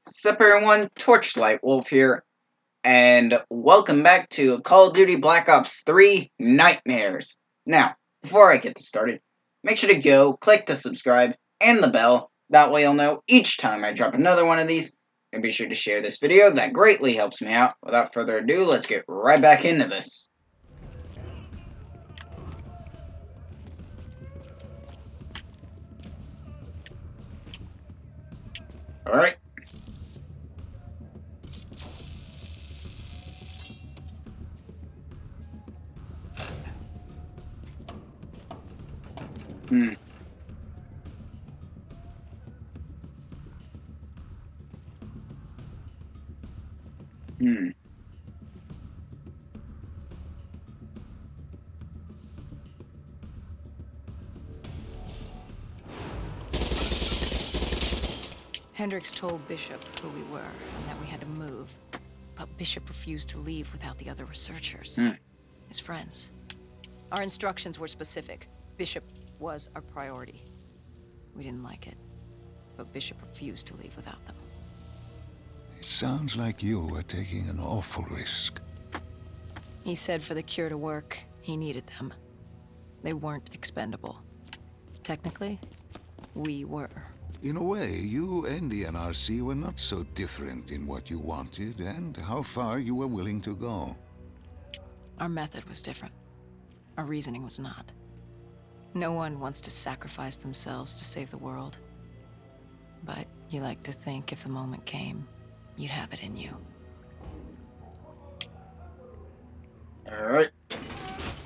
Super One Torchlight Wolf here, and welcome back to Call of Duty Black Ops 3 Nightmares. Now, before I get this started, make sure to go click the subscribe and the bell. That way you'll know each time I drop another one of these. And be sure to share this video, that greatly helps me out. Without further ado, let's get right back into this. Alright. Hmm. Hmm. Hendricks told Bishop who we were and that we had to move. But Bishop refused to leave without the other researchers. His friends. Our instructions were specific. Bishop was our priority. We didn't like it, but Bishop refused to leave without them. It sounds like you were taking an awful risk. He said for the cure to work, he needed them. They weren't expendable. Technically, we were. In a way, you and the NRC were not so different in what you wanted and how far you were willing to go. Our method was different. Our reasoning was not. No one wants to sacrifice themselves to save the world. But you like to think if the moment came, you'd have it in you. Alright.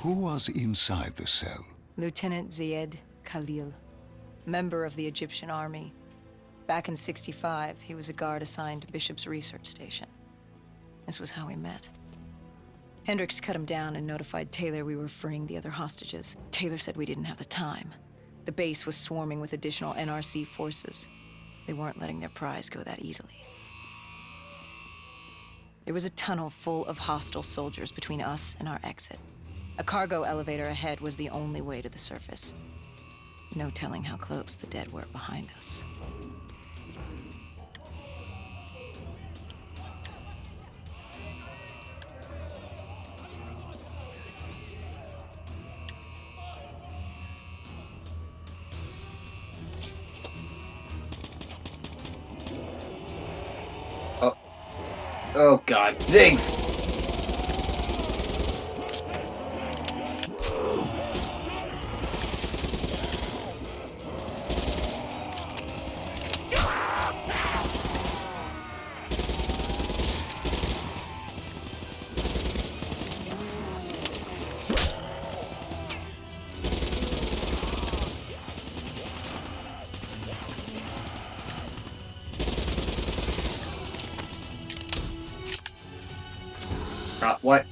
Who was inside the cell? Lieutenant Ziyed Khalil, member of the Egyptian army. Back in '65, he was a guard assigned to Bishop's research station. This was how we met. Hendricks cut him down and notified Taylor we were freeing the other hostages. Taylor said we didn't have the time. The base was swarming with additional NRC forces. They weren't letting their prize go that easily. There was a tunnel full of hostile soldiers between us and our exit. A cargo elevator ahead was the only way to the surface. No telling how close the dead were behind us. Oh god, Ziggs! What?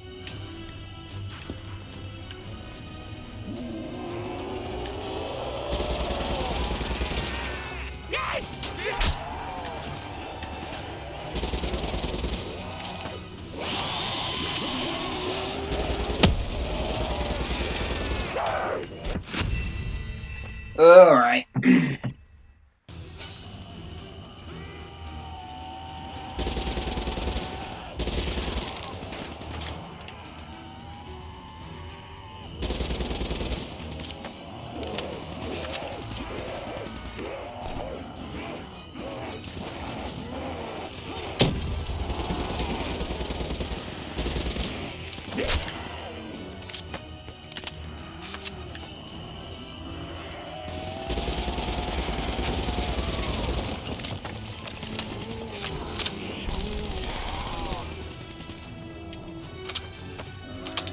Alright.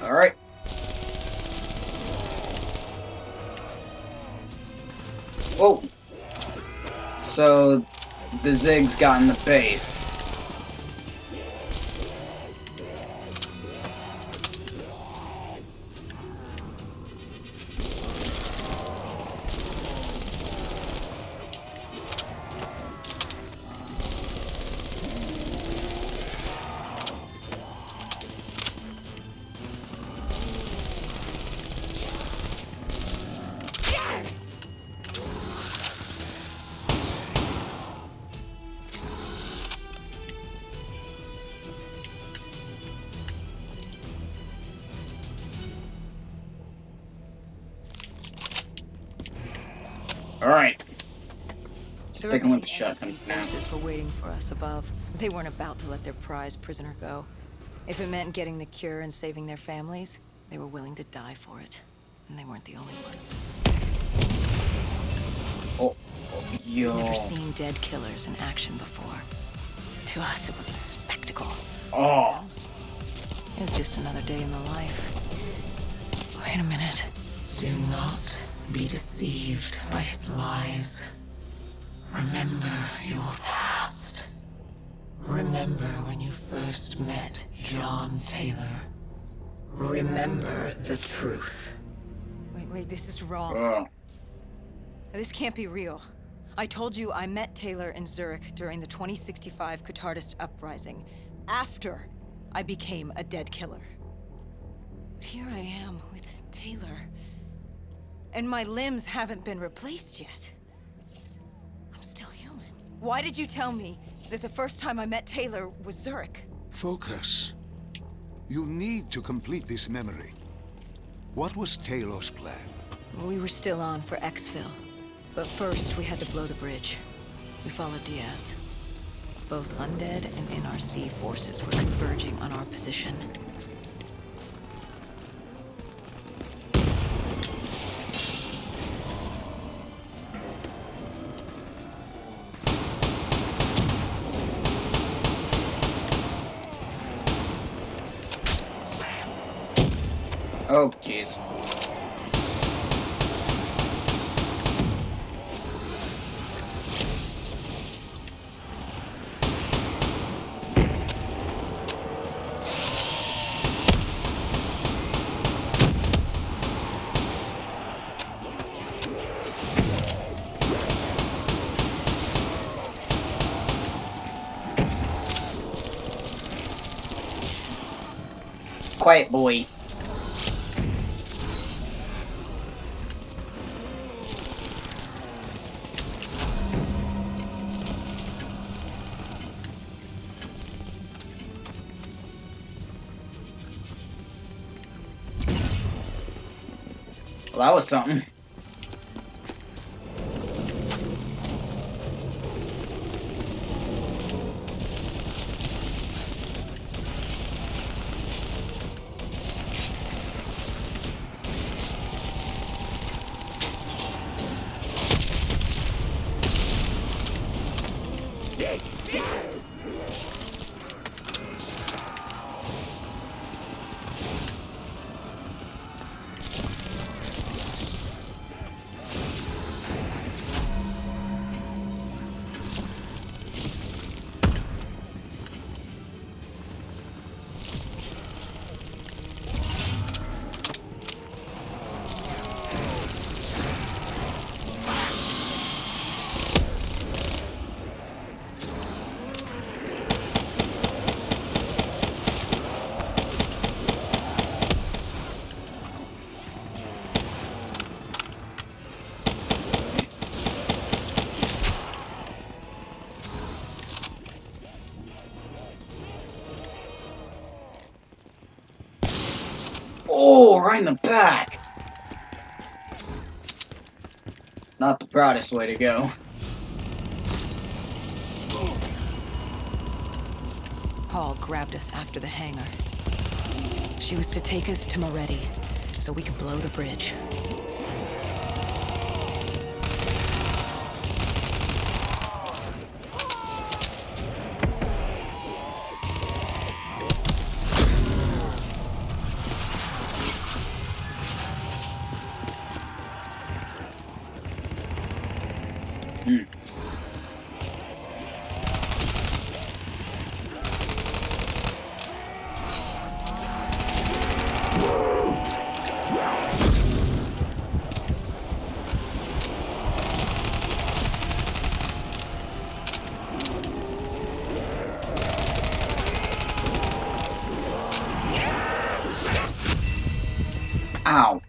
Alright. Whoa. So, the Ziggs got in the base. Alright. The Sticking with remaining the shotgun AFC for now. forces were waiting for us above. They weren't about to let their prized prisoner go. If it meant getting the cure and saving their families, they were willing to die for it. And they weren't the only ones. Oh, We'd yo. never seen dead killers in action before. To us, it was a spectacle. Oh. It was just another day in the life. Wait a minute. Do not be deceived by his lies. Remember your past. Remember when you first met John Taylor. Remember the truth. Wait, this is wrong. Oh. This can't be real. I told you I met Taylor in Zurich during the 2065 Catardist Uprising, after I became a dead killer. But here I am with Taylor, and my limbs haven't been replaced yet. I'm still human. Why did you tell me that the first time I met Taylor was Zurich? Focus. You need to complete this memory. What was Taylor's plan? We were still on for exfil, but first we had to blow the bridge. We followed Diaz. Both undead and NRC forces were converging on our position. Oh, jeez. Quiet boy. Well, that was something. Oh, right in the back. Not the proudest way to go. Hall grabbed us after the hangar. She was to take us to Moretti, so we could blow the bridge. Ow.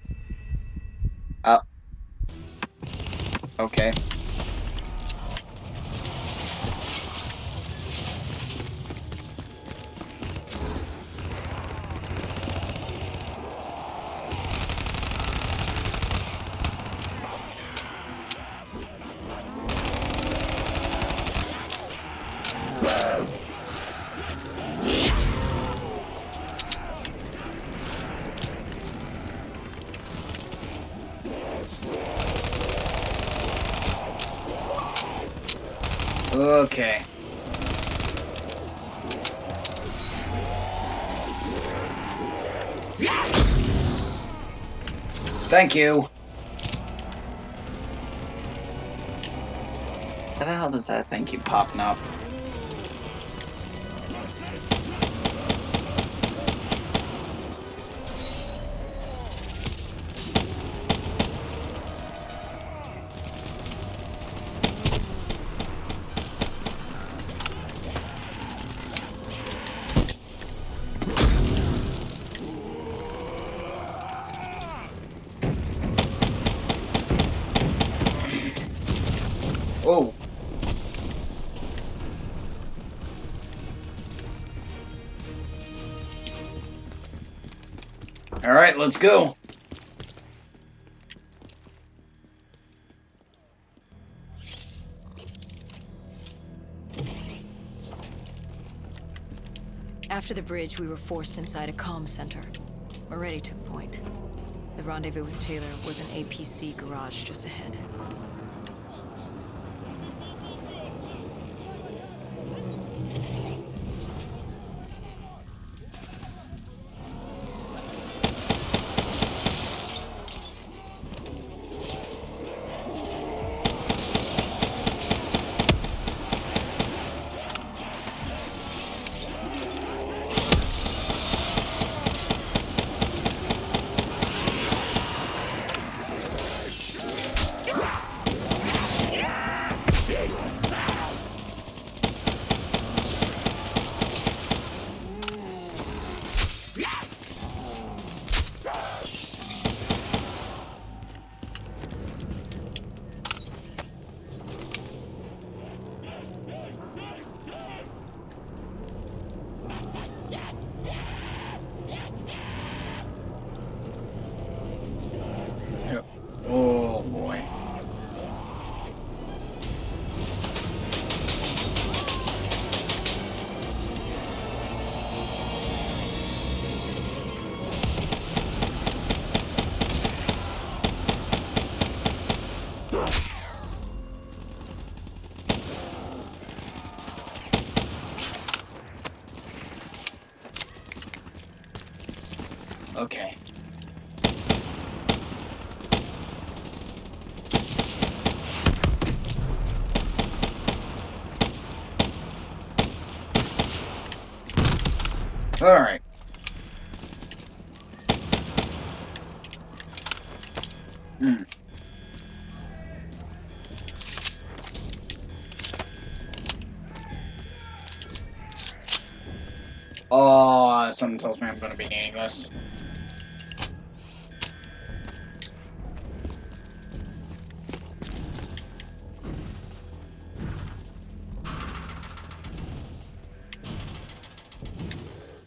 Okay. Okay. Thank you. How the hell does that thing keep popping up? Oh. Alright, let's go. After the bridge, we were forced inside a comm center. Moretti took point. The rendezvous with Taylor was an APC garage just ahead. Oh boy. Okay. All right. Hmm. Oh, something tells me I'm going to be needing this.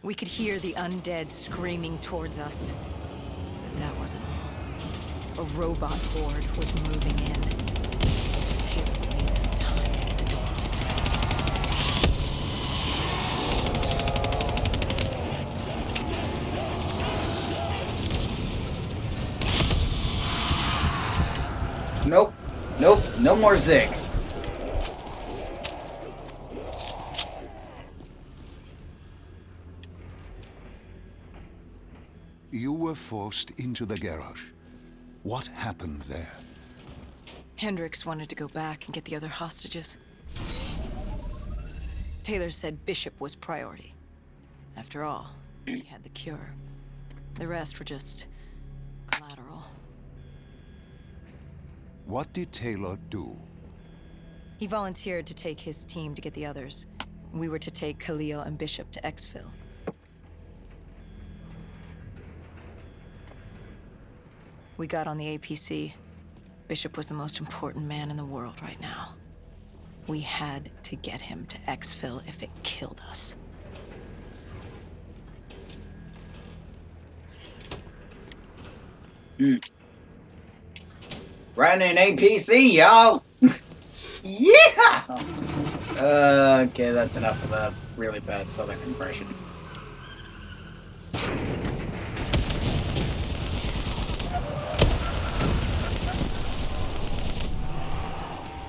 We could hear the undead screaming towards us. But that wasn't all. A robot horde was moving in. Taylor would need some time to get the door open. Nope. Nope. No more Zig. You were forced into the garage. What happened there? Hendricks wanted to go back and get the other hostages. Taylor said Bishop was priority. After all, he had the cure. The rest were just collateral. What did Taylor do? He volunteered to take his team to get the others. We were to take Khalil and Bishop to Exfil. We got on the APC. Bishop was the most important man in the world right now. We had to get him to Exfil if it killed us. Riding an APC, y'all! Yeah! Okay, that's enough of that really bad southern impression.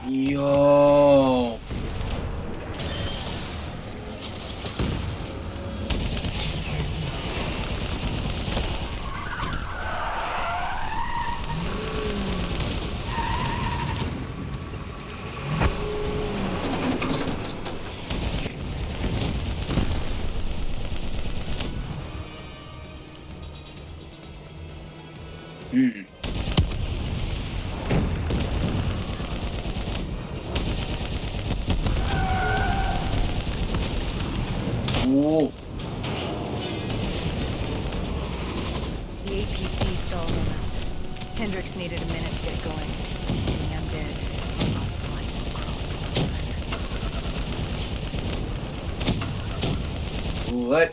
Yo! Ooh. The APC stalled on us. Hendricks needed a minute to get going. The undead, lots of light will crawl below us. What?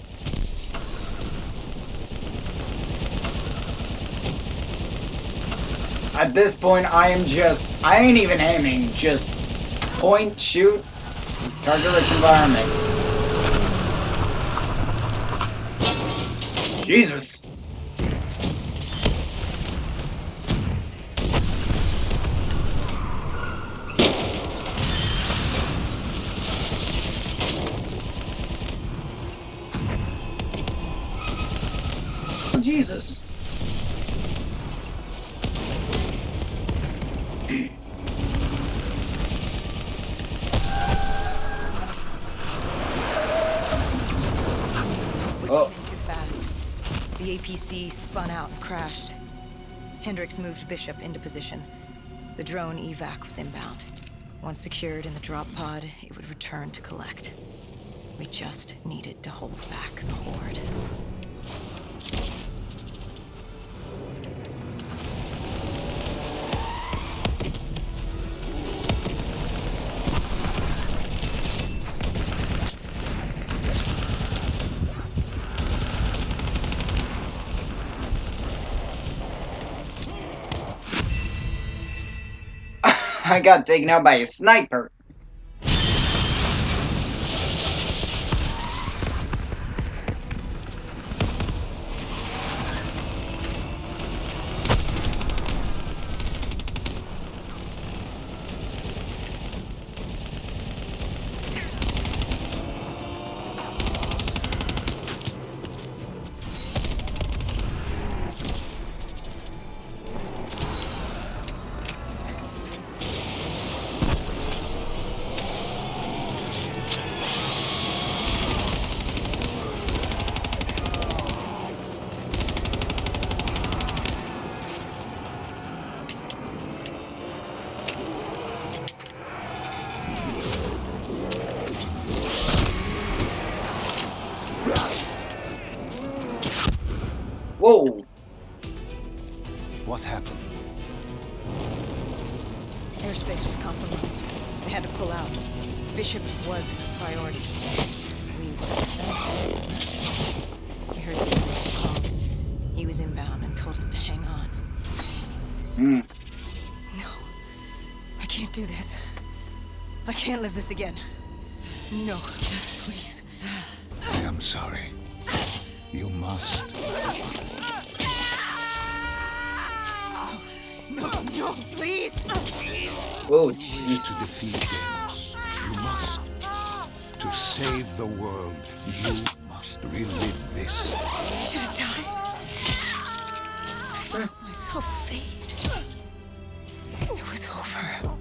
At this point, I ain't even aiming, just point, shoot, target-rich environment. Jesus. Jesus. Oh. Too fast. The APC spun out and crashed. Hendricks moved Bishop into position. The drone evac was inbound. Once secured in the drop pod, it would return to collect. We just needed to hold back the horde. I got taken out by a sniper. Whoa. What happened? Airspace was compromised. They had to pull out. Bishop was priority. We lost them. We heard Taylor comms. He was inbound and told us to hang on. No. I can't do this. I can't live this again. No, please. I am sorry. You must. No, please! Whoa, To defeat Deimos, you must. To save the world, you must relive this. I should have died. I felt myself fade. It was over.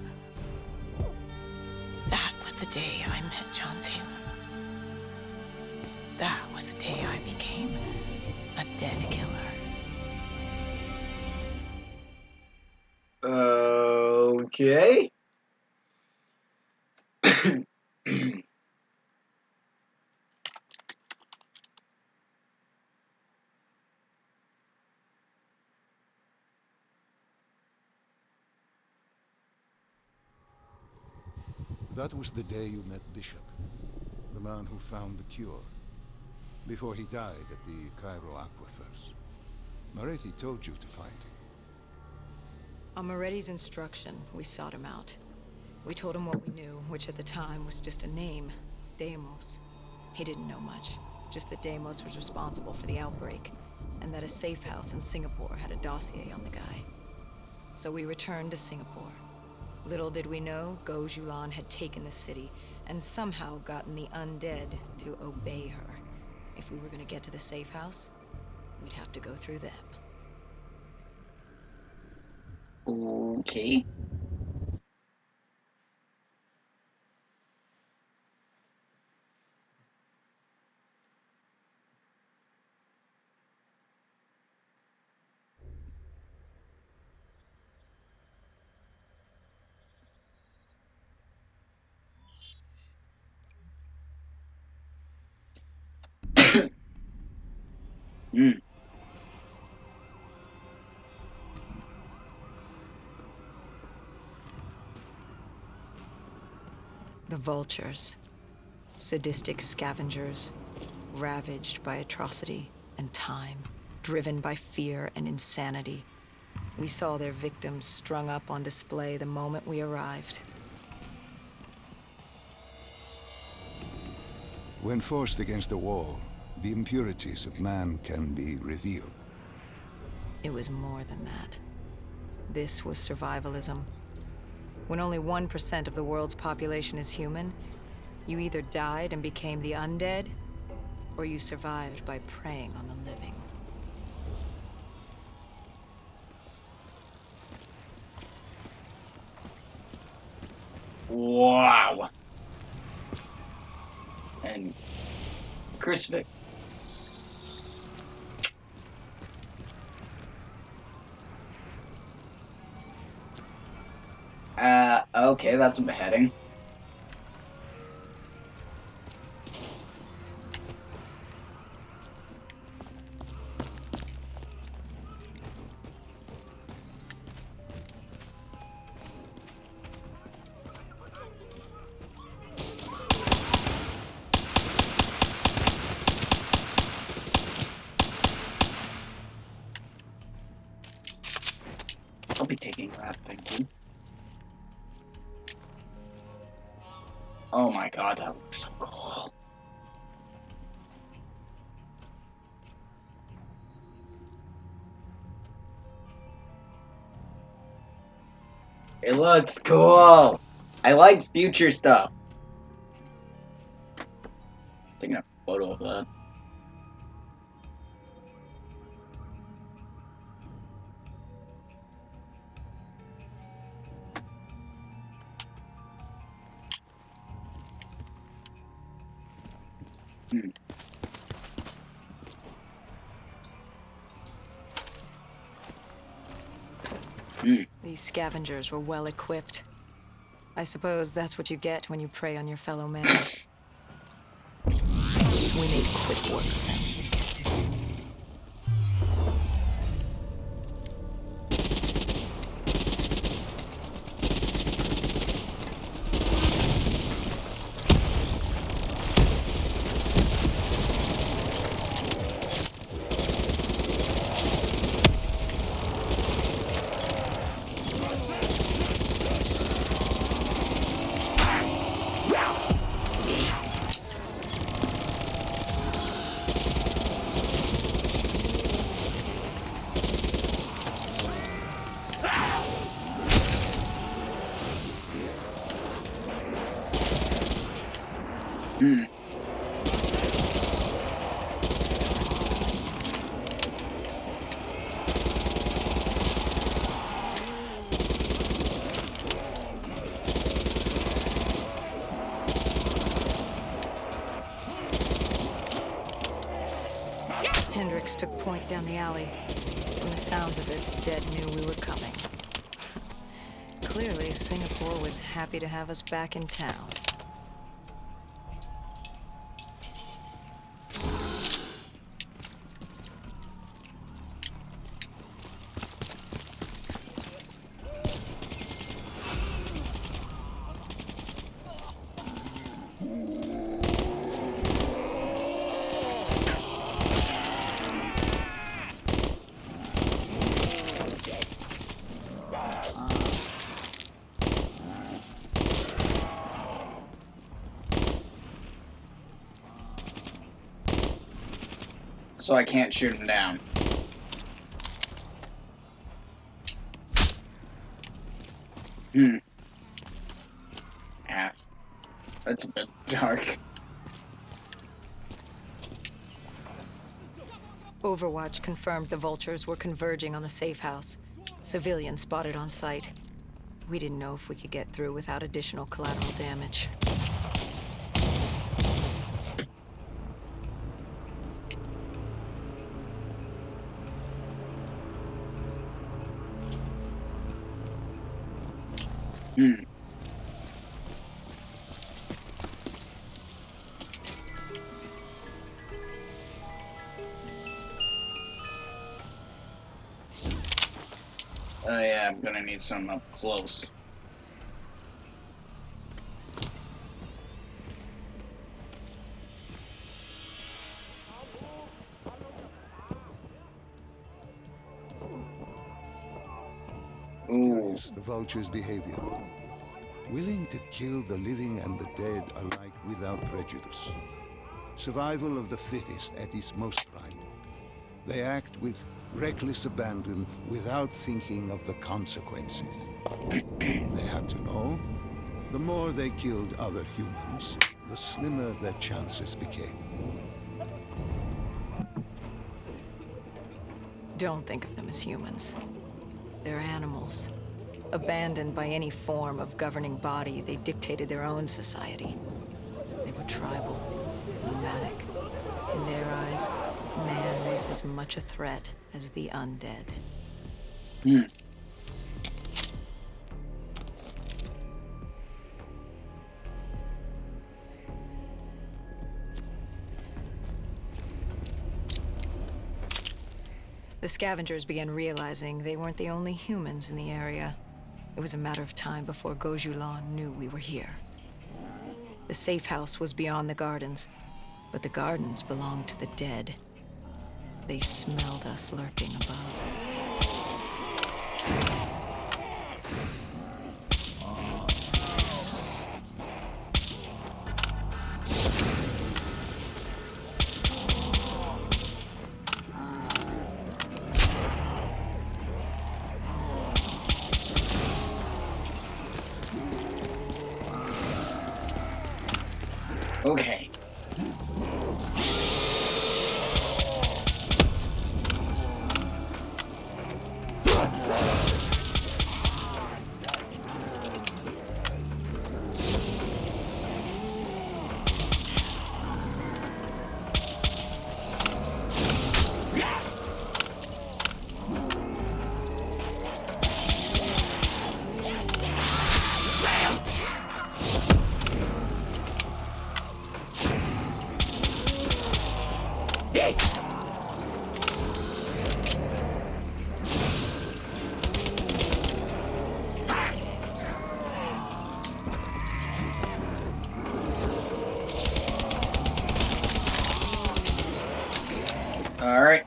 That was the day I met John Taylor. That was the day I became a dead killer. Okay. That was the day you met Bishop, the man who found the cure, before he died at the Cairo aquifers. Moretti told you to find him. On Moretti's instruction, we sought him out. We told him what we knew, which at the time was just a name, Deimos. He didn't know much, just that Deimos was responsible for the outbreak, and that a safe house in Singapore had a dossier on the guy. So we returned to Singapore. Little did we know, Gojulan had taken the city, and somehow gotten the undead to obey her. If we were gonna get to the safe house, we'd have to go through them. Okay. Hmm. The vultures. Sadistic scavengers, ravaged by atrocity and time, driven by fear and insanity. We saw their victims strung up on display the moment we arrived. When forced against the wall, the impurities of man can be revealed. It was more than that. This was survivalism. When only 1% of the world's population is human, you either died and became the undead, or you survived by preying on the living. Wow. And crucifix. Okay, that's a beheading. I'll be taking that, thank you. Oh my god, that looks so cool. It looks cool. I like future stuff. Taking a photo of that. Hmm. These scavengers were well equipped. I suppose that's what you get when you prey on your fellow man. We made quick work of them. Hmm. Hendricks took point down the alley. From the sounds of it, Dead knew we were coming. Clearly, Singapore was happy to have us back in town. So I can't shoot him down. Hmm. Yeah. That's a bit dark. Overwatch confirmed the vultures were converging on the safe house. Civilians spotted on site. We didn't know if we could get through without additional collateral damage. Hmm. Yeah, I'm gonna need some up close. Ooh. Curious, the vulture's behavior. Willing to kill the living and the dead alike without prejudice. Survival of the fittest at its most primal. They act with reckless abandon without thinking of the consequences. They had to know. The more they killed other humans, the slimmer their chances became. Don't think of them as humans. They're animals. Abandoned by any form of governing body, they dictated their own society. They were tribal, nomadic. In their eyes, man was as much a threat as the undead. Hmm. The scavengers began realizing they weren't the only humans in the area. It was a matter of time before Gojulan knew we were here. The safe house was beyond the gardens, but the gardens belonged to the dead. They smelled us lurking above. Okay. All right.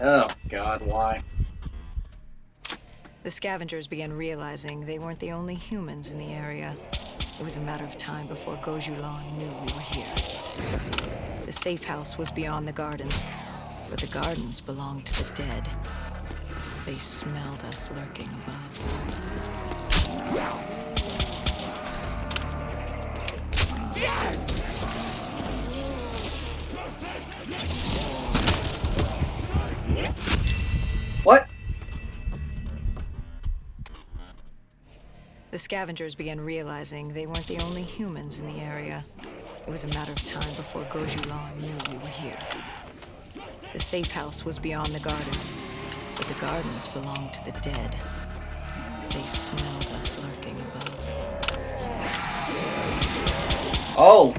Oh, God, why? The scavengers began realizing they weren't the only humans in the area. It was a matter of time before Gojulan knew we were here. The safe house was beyond the gardens, but the gardens belonged to the dead. They smelled us lurking above. What? The scavengers began realizing they weren't the only humans in the area. It was a matter of time before Gojulan knew we were here. The safe house was beyond the gardens, but the gardens belonged to the dead. They smelled us lurking above. Oh.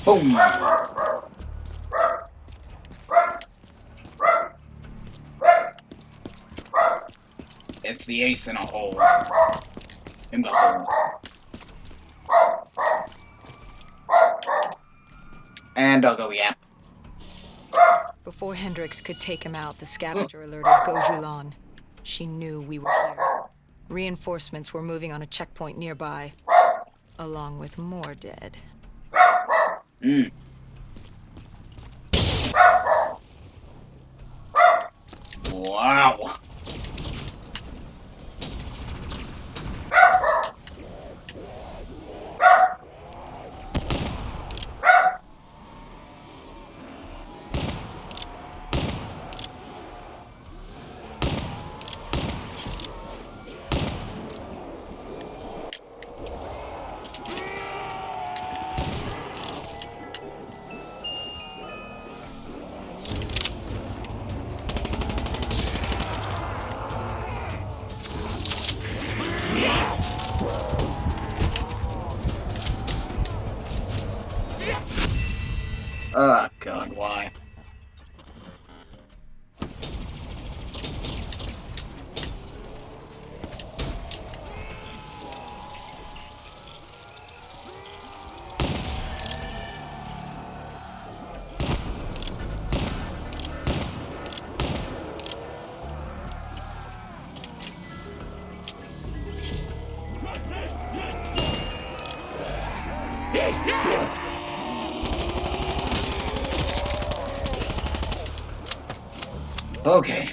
Boom. It's the ace in a hole. In the hole. And I'll go yap. Before Hendrix could take him out, the scavenger alerted Gojulan. She knew we were here. Reinforcements were moving on a checkpoint nearby, along with more dead. Wow. Oh god, why? Okay.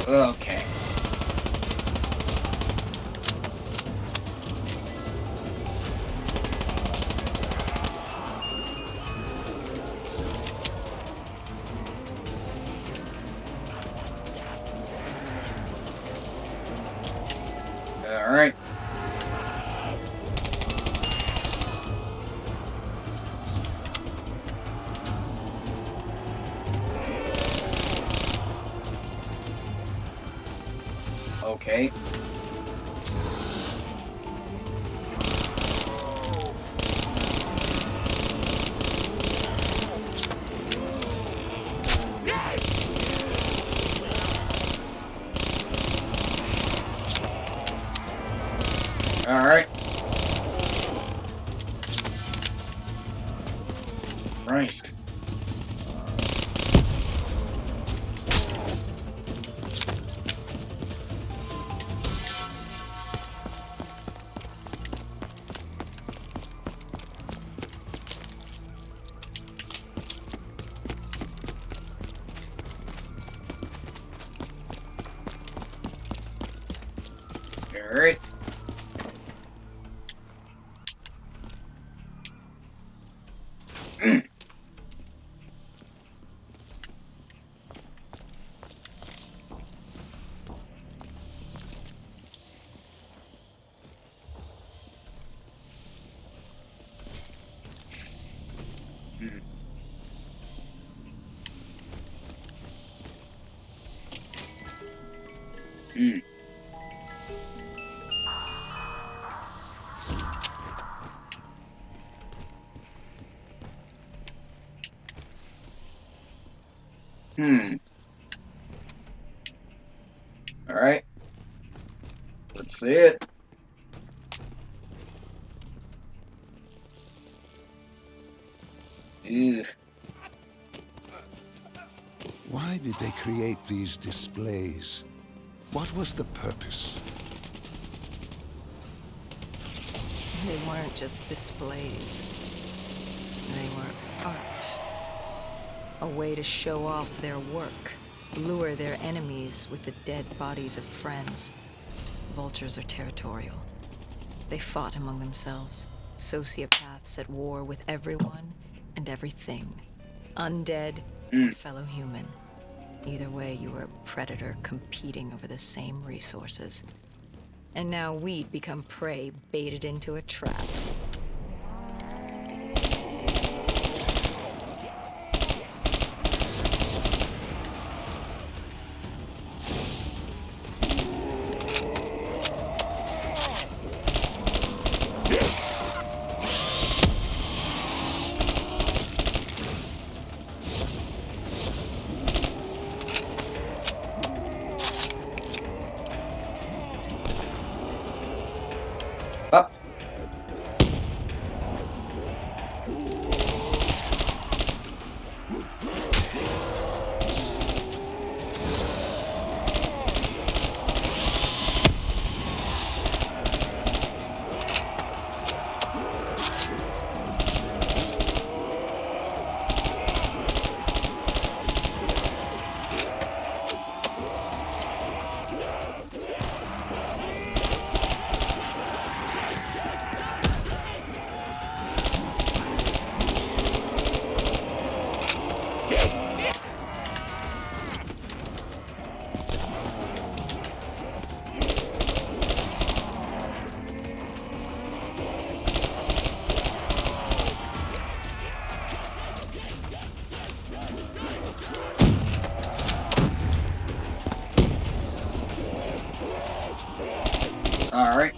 Okay. Alright. Okay. Alright. Christ. Alright. Alright. Let's see it. Ew. Why did they create these displays? What was the purpose? They weren't just displays. They were art. A way to show off their work, lure their enemies with the dead bodies of friends. Vultures are territorial. They fought among themselves, sociopaths at war with everyone and everything. Undead, fellow human. Either way, you were a predator competing over the same resources. And now we'd become prey baited into a trap. Up. All right.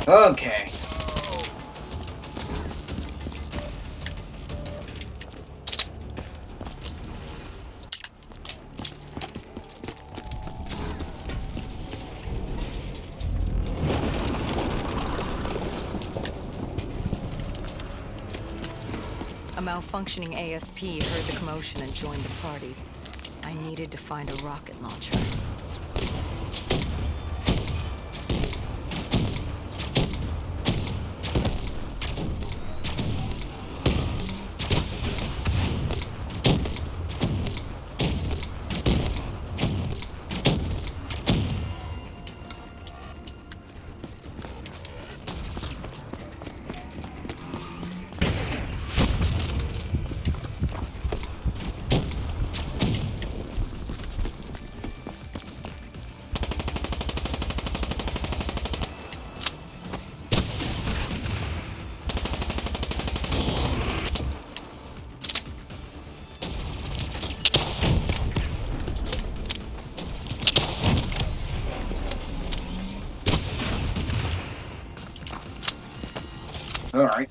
Okay. A malfunctioning ASP heard the commotion and joined the party. I needed to find a rocket launcher. All right.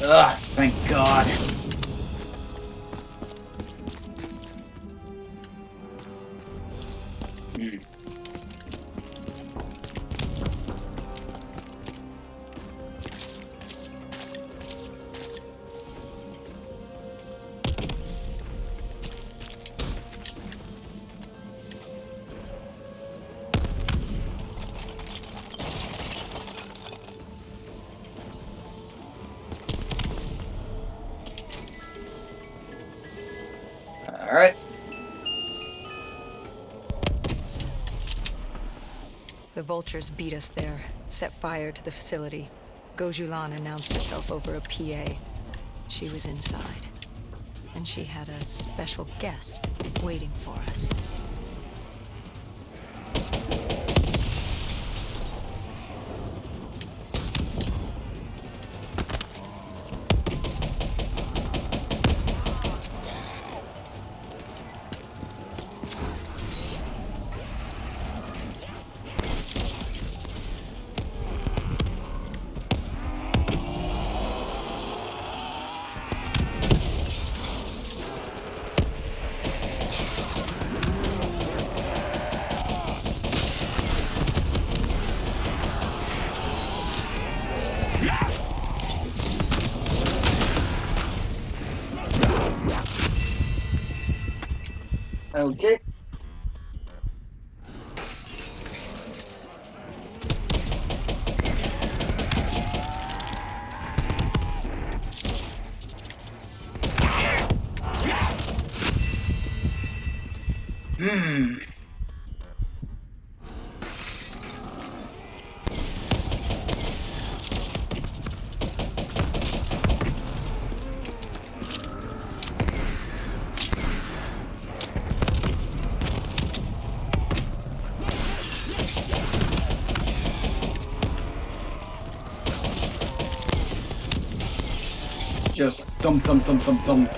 Ugh, thank God. Hmm. All right. The vultures beat us there, set fire to the facility. Gojulan announced herself over a PA. She was inside. And she had a special guest waiting for us. Okay. Hmm. Just thump, thump, thump, thump, thump.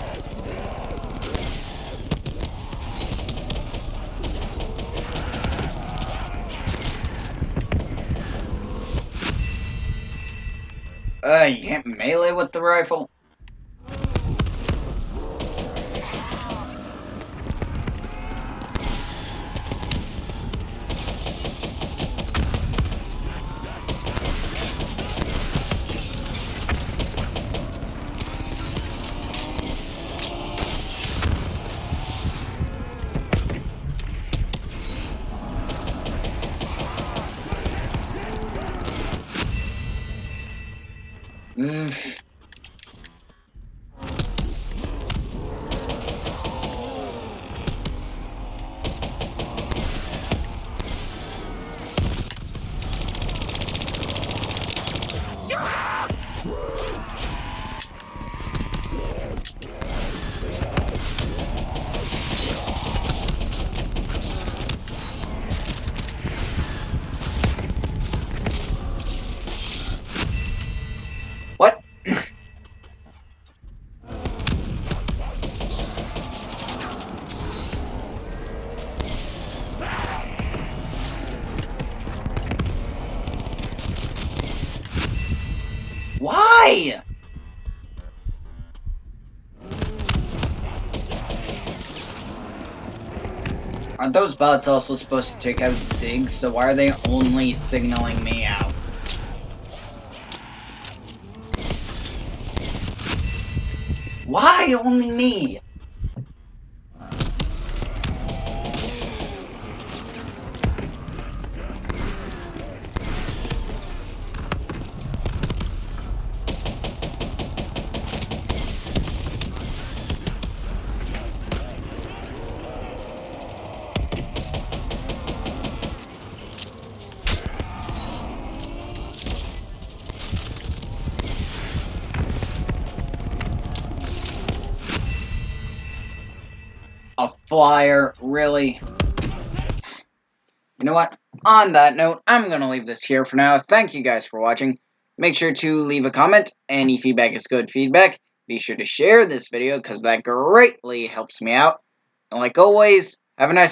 You can't melee with the rifle? Mm. What? Why? Aren't those bots also supposed to take out Ziggs, so why are they only signaling me out? Why only me? A flyer, really? You know what? On that note, I'm gonna leave this here for now. Thank you guys for watching. Make sure to leave a comment. Any feedback is good feedback. Be sure to share this video because that greatly helps me out. And like always, have a nice one.